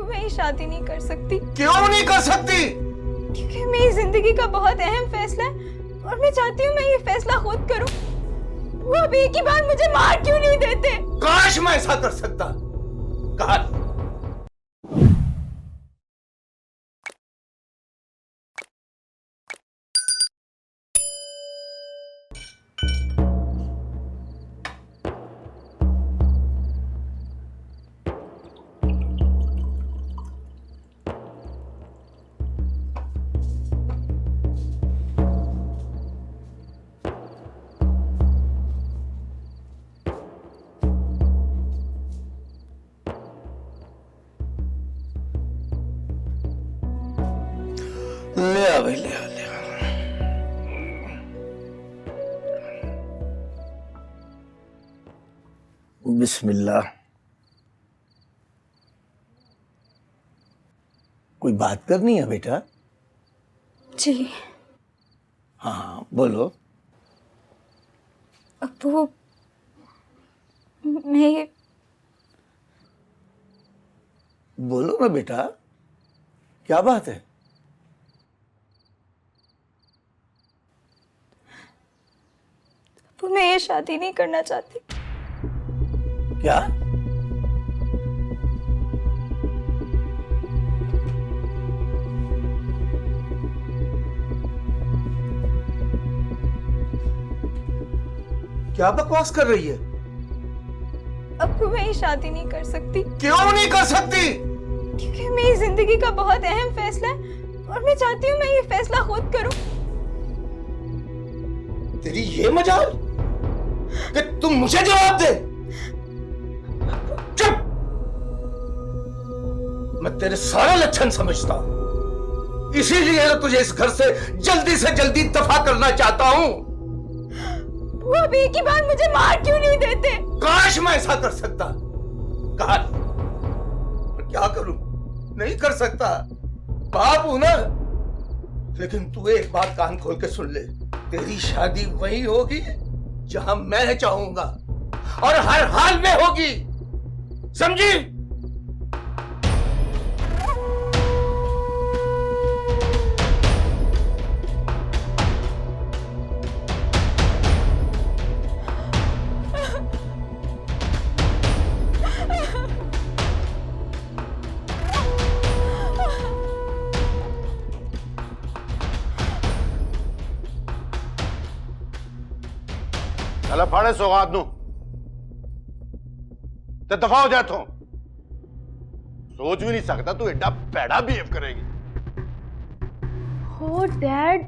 अब मैं ये शादी नहीं कर सकती। क्यों नहीं कर सकती? क्योंकि मेरी जिंदगी का बहुत अहम फैसला है और मैं चाहती हूँ मैं ये फैसला खुद करूँ। वो अब एक ही बार मुझे मार क्यों नहीं देते? काश मैं ऐसा कर सकता। काश। ले आ भाई, ले आ, ले आ। बिस्मिल्लाह। कोई बात करनी है बेटा? जी हाँ बोलो। अब्बू, मैं बोलो ना बेटा, क्या बात है? अब्बू, मैं ये शादी नहीं करना चाहती। क्या? क्या बकवास कर रही है? अब्बू, मैं ये शादी नहीं कर सकती। क्यों नहीं कर सकती? क्योंकि मेरी जिंदगी का बहुत अहम फैसला है और मैं चाहती हूँ मैं ये फैसला खुद करूँ। तेरी ये मजाल कि तुम मुझे जवाब दे। चुप। मैं तेरे सारे लक्षण समझता हूं, इसीलिए तो तुझे इस घर से जल्दी दफा करना चाहता हूं। वो अब एक ही बार मुझे मार क्यों नहीं देते? काश मैं ऐसा कर सकता। काश। पर क्या करूं? नहीं कर सकता। बाप हूं ना। लेकिन तू एक बात कान खोल के सुन ले, तेरी शादी वही होगी जहां मैं चाहूंगा और हर हाल में होगी, समझी? चला फाड़े सौगात नू ते दफा हो जा इथों। सोच भी नहीं सकता तू एडा भैड़ा बिहेव करेगी। हो डैड,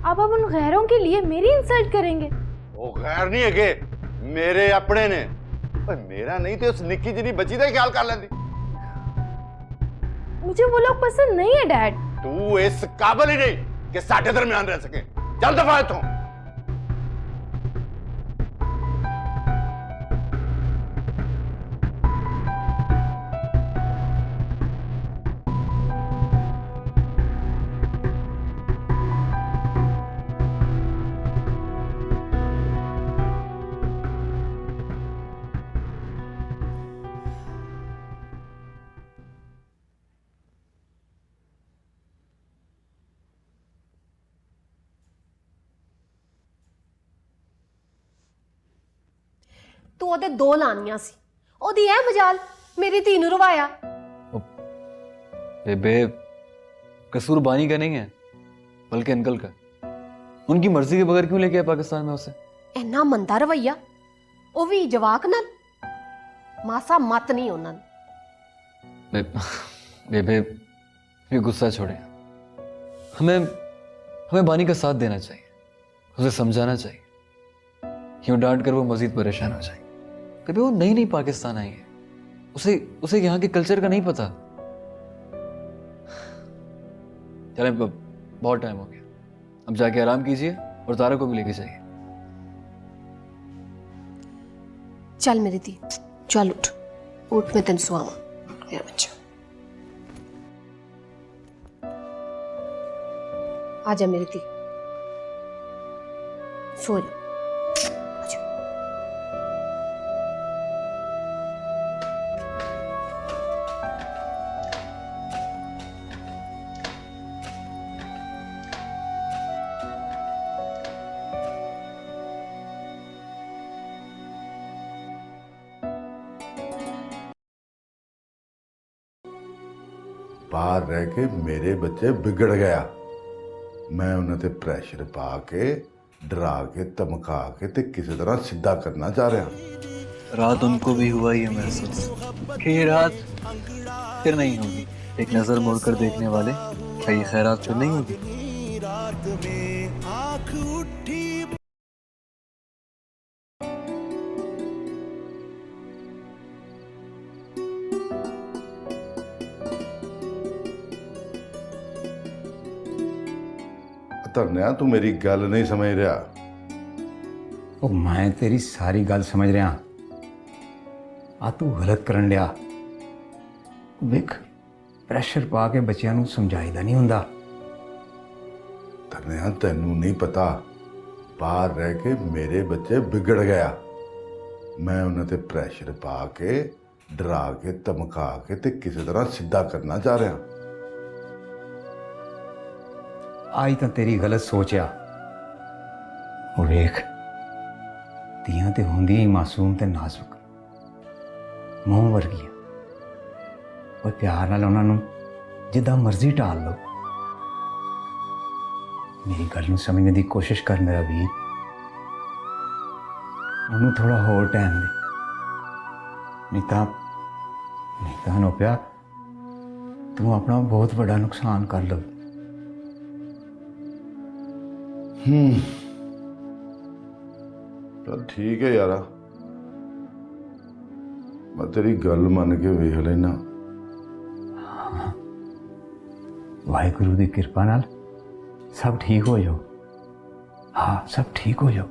अब आप उन गैरों के लिए मेरी इंसल्ट करेंगे? वो गैर नहीं है, मेरे अपने ने। पर मेरा नहीं तो उस निक्की जिनी बची का ख्याल कर लेंदी। मुझे वो लोग पसंद नहीं है डैड। तू इस काबिल ही नहीं कि साढ़े दरमियान रह सके। चल दफा इथों। ਤੂੰ ਉਹਦੇ ਦੋ ਲਾਨੀਆਂ ਸੀ, ਉਹਦੀ ਇਹ ਮਜਾਲ ਮੇਰੀ ਧੀ ਨੂੰ ਰਵਾਇਆ। बेबे, कसूर बानी का नहीं है बल्कि अंकल का। उनकी मर्जी के बगैर क्यों लेके आए पाकिस्तान में उसे? ਇੰਨਾ ਮੰਦਾ ਰਵਈਆ, ਉਹ ਵੀ ਜਵਾਕ ਨਾਲ। ਮਾਸਾ ਮਤ ਨਹੀਂ ਉਹਨਾਂ ਨੂੰ। बेबे, ये गुस्सा छोड़े। हमें बानी का साथ देना चाहिए, उसे समझाना चाहिए। यूं डांट कर वो मजीद परेशान हो जाएगी। बेबे, वो नई पाकिस्तान आई है, उसे यहाँ के कल्चर का नहीं पता। चले, बहुत टाइम हो गया, अब जाके आराम कीजिए और तारा को भी लेके जाइए। चल मेरी धी, चल उठ उठ, मैं तेन सुआवा मेरा बच्चा। आजा मेरी धी, सो जा। बाहर रह के मेरे बच्चे बिगड़ गया। मैं उन्हें ते प्रैशर पा के डरा के धमका के ते किसी तरह सीधा करना चाह रहा। रात उनको भी हुआ ही है महसूस कि ये रात फिर नहीं होगी। एक नजर मोड़कर देखने वाले, क्या ये खैरात फिर नहीं होगी? धरनिया तू मेरी गल नहीं समझ रहा। ਉਹ ਮੈਂ ਤੇਰੀ ਸਾਰੀ ਗੱਲ ਸਮਝ ਰਿਹਾ। ਆ ਤੂੰ ਗਲਤ ਕਰਨ ਲਿਆ। ਵੇਖ ਪ੍ਰੈਸ਼ਰ ਪਾ ਕੇ ਬੱਚਿਆਂ ਨੂੰ ਸਮਝਾਈਦਾ ਨਹੀਂ ਹੁੰਦਾ। धरनिया तेनू नहीं पता, बाहर रह के मेरे बच्चे बिगड़ गया। मैं उन्हें ते प्रैशर पा के डरा के धमका के ते किसी तरह सीधा करना चाह रहा। ਆਈ ਤਾਂ ਤੇਰੀ ਗਲਤ ਸੋਚ ਆ। ਉਹ ਵੇਖ ਧੀਆਂ ਤੇ ਹੁੰਦੀਆਂ ਹੀ ਮਾਸੂਮ ਤੇ ਨਾਜ਼ੁਕ, ਮੋਹ ਵਰਗੀਆਂ। ਉਹ ਪਿਆਰ ਨਾਲ ਉਹਨਾਂ ਨੂੰ ਜਿੱਦਾਂ ਮਰਜ਼ੀ ਢਾਲ ਲਓ। ਮੇਰੀ ਗੱਲ ਨੂੰ ਸਮਝਣ ਦੀ ਕੋਸ਼ਿਸ਼ ਕਰ ਮੇਰਾ ਵੀਰ। ਉਹਨੂੰ ਥੋੜਾ ਹੋਰ ਟਾਈਮ ਦੇ, ਨਹੀਂ ਤਾਂ ਨੋ ਪਿਆ ਤੂੰ ਆਪਣਾ ਬਹੁਤ ਵੱਡਾ ਨੁਕਸਾਨ ਕਰ ਲਓ। चल ठीक है यारा, मैं तेरी गल मन के वेख लेना। ਵਾਹਿਗੁਰੂ ਦੀ ਕਿਰਪਾ ਨਾਲ ਸਭ ਠੀਕ ਹੋ ਜਾਓ। ਹਾਂ ਸਭ ਠੀਕ ਹੋ ਜਾਓ।